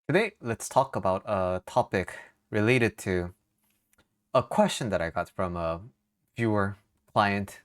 Today, let's talk about a topic related to a question that I got from a viewer, client,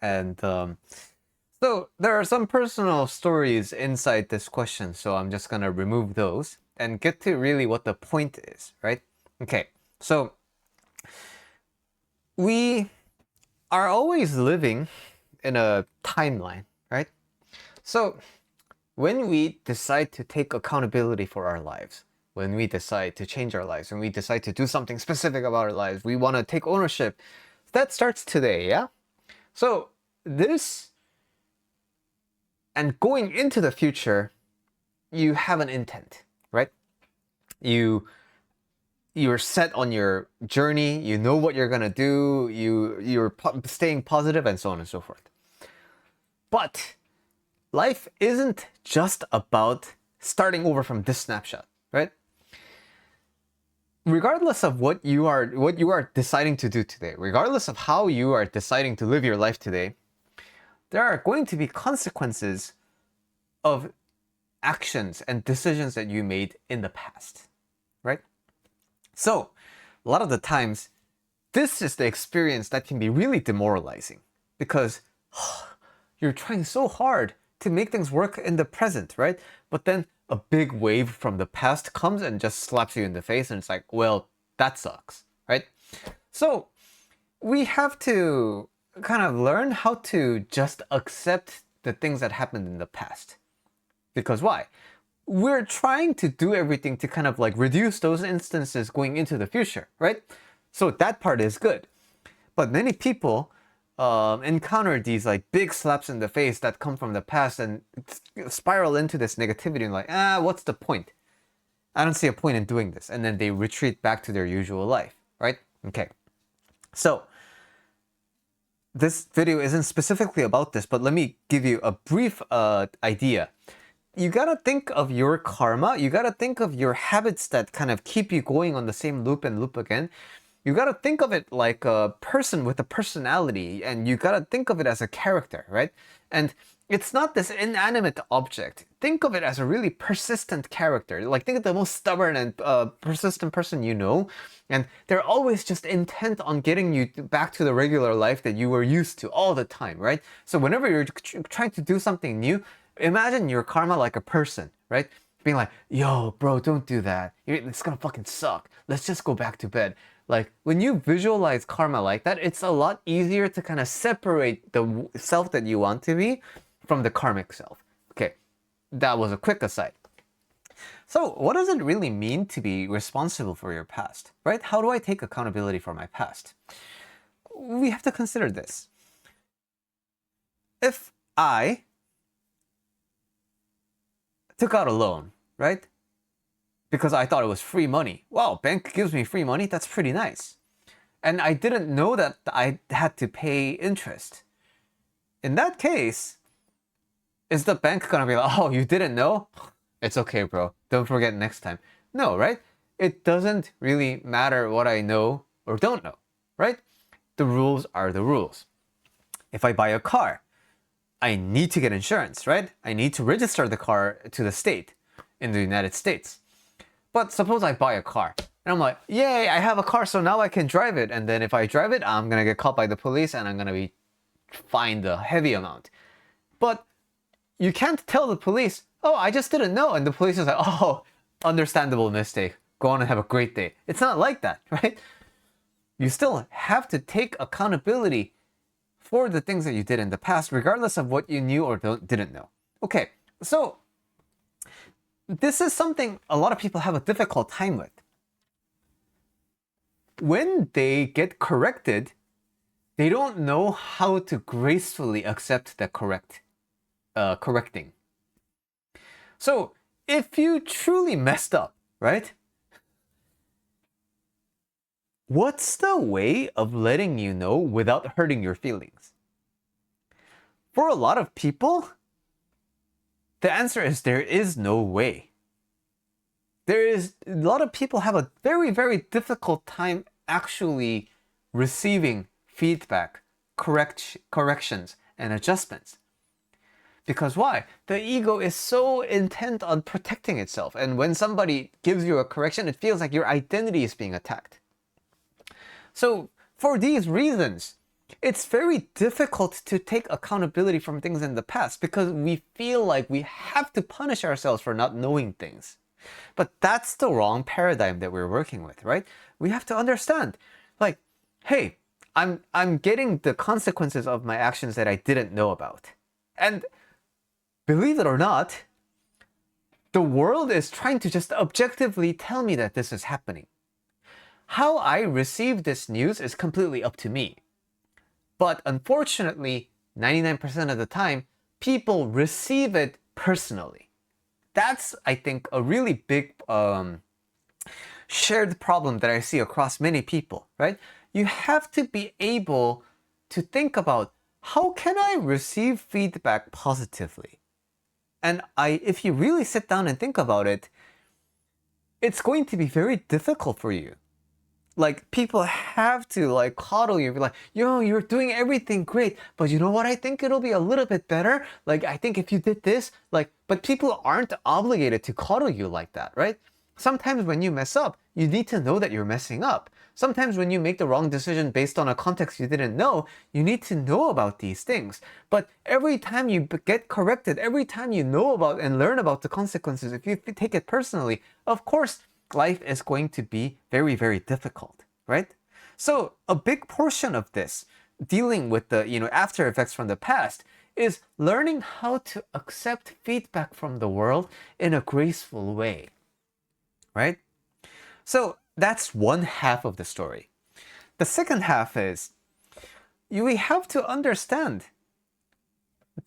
and so there are some personal stories inside this question, so I'm just gonna remove those and get to really what the point is, right? Okay, so we are always living in a timeline, right? So when we decide to take accountability for our lives, when we decide to change our lives, when we decide to do something specific about our lives, we want to take ownership, that starts today, yeah? So, this and going into the future, you have an intent, right? You you're set on your journey, you know what you're going to do, you're staying positive and so on and so forth. But life isn't just about starting over from this snapshot, right? Regardless of what you are deciding to do today, regardless of how you are deciding to live your life today, there are going to be consequences of actions and decisions that you made in the past, right? So, a lot of the times, this is the experience that can be really demoralizing because you're trying so hard to make things work in the present, right? But then a big wave from the past comes and just slaps you in the face, and it's like, well, that sucks, right? So we have to kind of learn how to just accept the things that happened in the past. Because why? We're trying to do everything to kind of like reduce those instances going into the future, right? So that part is good. But many people encounter these like big slaps in the face that come from the past and spiral into this negativity and like, what's the point? I don't see a point in doing this. And then they retreat back to their usual life, right? Okay. So this video isn't specifically about this, but let me give you a brief idea. You gotta think of your karma. You gotta think of your habits that kind of keep you going on the same loop and loop again. You gotta think of it like a person with a personality, and you gotta think of it as a character, right? And it's not this inanimate object. Think of it as a really persistent character. Like, think of the most stubborn and persistent person you know, and they're always just intent on getting you back to the regular life that you were used to all the time, right? So whenever you're trying to do something new, imagine your karma like a person, right? Being like, yo, bro, don't do that. It's gonna fucking suck. Let's just go back to bed. Like, when you visualize karma like that, it's a lot easier to kind of separate the self that you want to be from the karmic self. Okay, that was a quick aside. So, what does it really mean to be responsible for your past, right? How do I take accountability for my past? We have to consider this. If I took out a loan, right? Because I thought it was free money. Wow, bank gives me free money? That's pretty nice. And I didn't know that I had to pay interest. In that case, is the bank gonna be like, oh, you didn't know? It's okay, bro. Don't forget next time. No, right? It doesn't really matter what I know or don't know, right? The rules are the rules. If I buy a car, I need to get insurance, right? I need to register the car to the state in the United States. But suppose I buy a car and I'm like, yay, I have a car, so now I can drive it. And then if I drive it, I'm gonna get caught by the police and I'm gonna be fined a heavy amount. But you can't tell the police, oh, I just didn't know. And the police is like, oh, understandable mistake. Go on and have a great day. It's not like that, right? You still have to take accountability for the things that you did in the past, regardless of what you knew or didn't know. Okay, so this is something a lot of people have a difficult time with. When they get corrected, they don't know how to gracefully accept the correcting. So if you truly messed up, right? What's the way of letting you know without hurting your feelings? For a lot of people, the answer is there is no way. There is a lot of people have a very, very difficult time actually receiving feedback, corrections, and adjustments. Because why? The ego is so intent on protecting itself. And when somebody gives you a correction, it feels like your identity is being attacked. So for these reasons, it's very difficult to take accountability from things in the past because we feel like we have to punish ourselves for not knowing things. But that's the wrong paradigm that we're working with, right? We have to understand, like, hey, I'm getting the consequences of my actions that I didn't know about. And believe it or not, the world is trying to just objectively tell me that this is happening. How I receive this news is completely up to me. But unfortunately, 99% of the time, people receive it personally. That's, I think, a really big shared problem that I see across many people, right? You have to be able to think about, how can I receive feedback positively? And if you really sit down and think about it, it's going to be very difficult for you. Like, people have to like coddle you, be like, yo, you're doing everything great, but you know what, I think it'll be a little bit better. Like, I think if you did this, like, but people aren't obligated to coddle you like that, right? Sometimes when you mess up, you need to know that you're messing up. Sometimes when you make the wrong decision based on a context you didn't know, you need to know about these things. But every time you get corrected, every time you know about and learn about the consequences, if you take it personally, of course, life is going to be very, very difficult, right? So a big portion of this, dealing with the after effects from the past, is learning how to accept feedback from the world in a graceful way, right? So that's one half of the story. The second half is we have to understand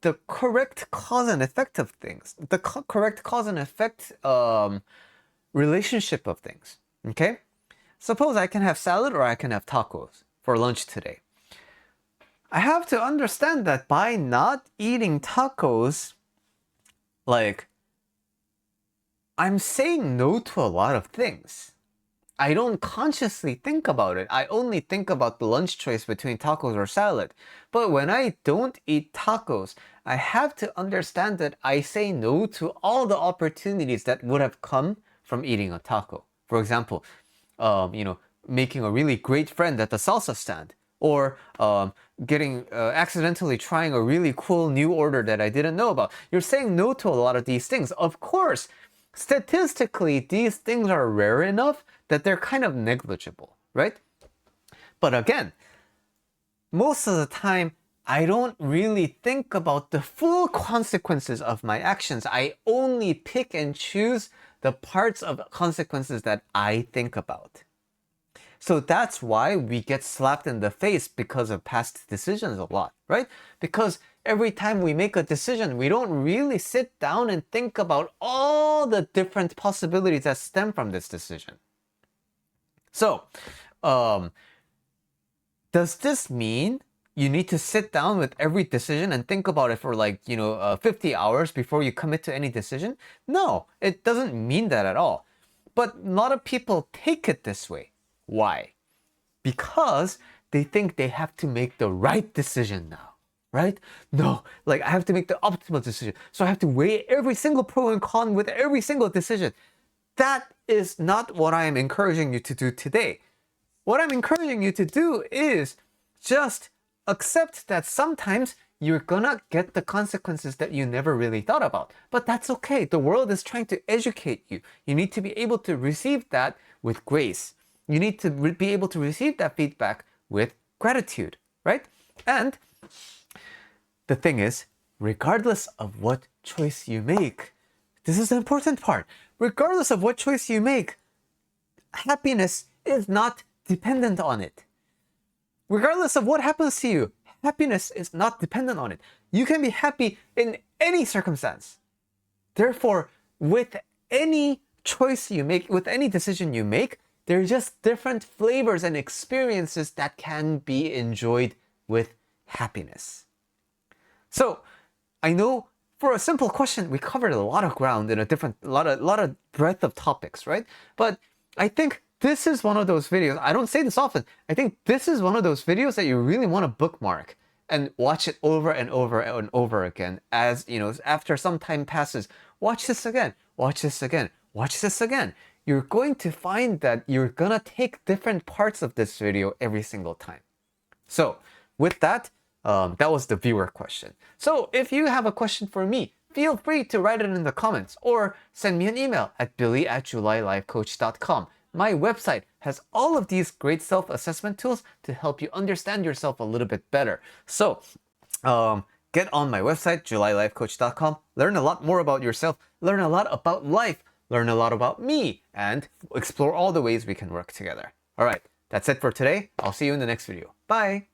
the correct cause and effect of things, the correct cause and effect relationship of things, okay? Suppose I can have salad or I can have tacos for lunch today. I have to understand that by not eating tacos, like, I'm saying no to a lot of things. I don't consciously think about it. I only think about the lunch choice between tacos or salad. But when I don't eat tacos, I have to understand that I say no to all the opportunities that would have come from eating a taco. For example, making a really great friend at the salsa stand, or getting accidentally trying a really cool new order that I didn't know about. You're saying no to a lot of these things. Of course, statistically, these things are rare enough that they're kind of negligible, right? But again, most of the time, I don't really think about the full consequences of my actions. I only pick and choose the parts of consequences that I think about. So that's why we get slapped in the face because of past decisions a lot, right? Because every time we make a decision, we don't really sit down and think about all the different possibilities that stem from this decision. So, does this mean you need to sit down with every decision and think about it for 50 hours before you commit to any decision? No, it doesn't mean that at all. But a lot of people take it this way. Why? Because they think they have to make the right decision now, right? No, like, I have to make the optimal decision. So I have to weigh every single pro and con with every single decision. That is not what I am encouraging you to do today. What I'm encouraging you to do is just accept that sometimes you're gonna get the consequences that you never really thought about. But that's okay. The world is trying to educate you. You need to be able to receive that with grace. You need to be able to receive that feedback with gratitude, right? And the thing is, regardless of what choice you make, this is the important part. Regardless of what choice you make, happiness is not dependent on it. Regardless of what happens to you, happiness is not dependent on it. You can be happy in any circumstance. Therefore, with any choice you make, with any decision you make, there are just different flavors and experiences that can be enjoyed with happiness. So, I know for a simple question, we covered a lot of ground in a lot of breadth of topics, right? But I think this is one of those videos, I don't say this often, I think this is one of those videos that you really want to bookmark and watch it over and over and over again. As you know, after some time passes, watch this again, watch this again, watch this again. You're going to find that you're gonna take different parts of this video every single time. So with that, that was the viewer question. So if you have a question for me, feel free to write it in the comments or send me an email at billy@julylifecoach.com. My website has all of these great self-assessment tools to help you understand yourself a little bit better. So get on my website, julylifecoach.com, learn a lot more about yourself, learn a lot about life, learn a lot about me, and explore all the ways we can work together. All right, that's it for today. I'll see you in the next video. Bye.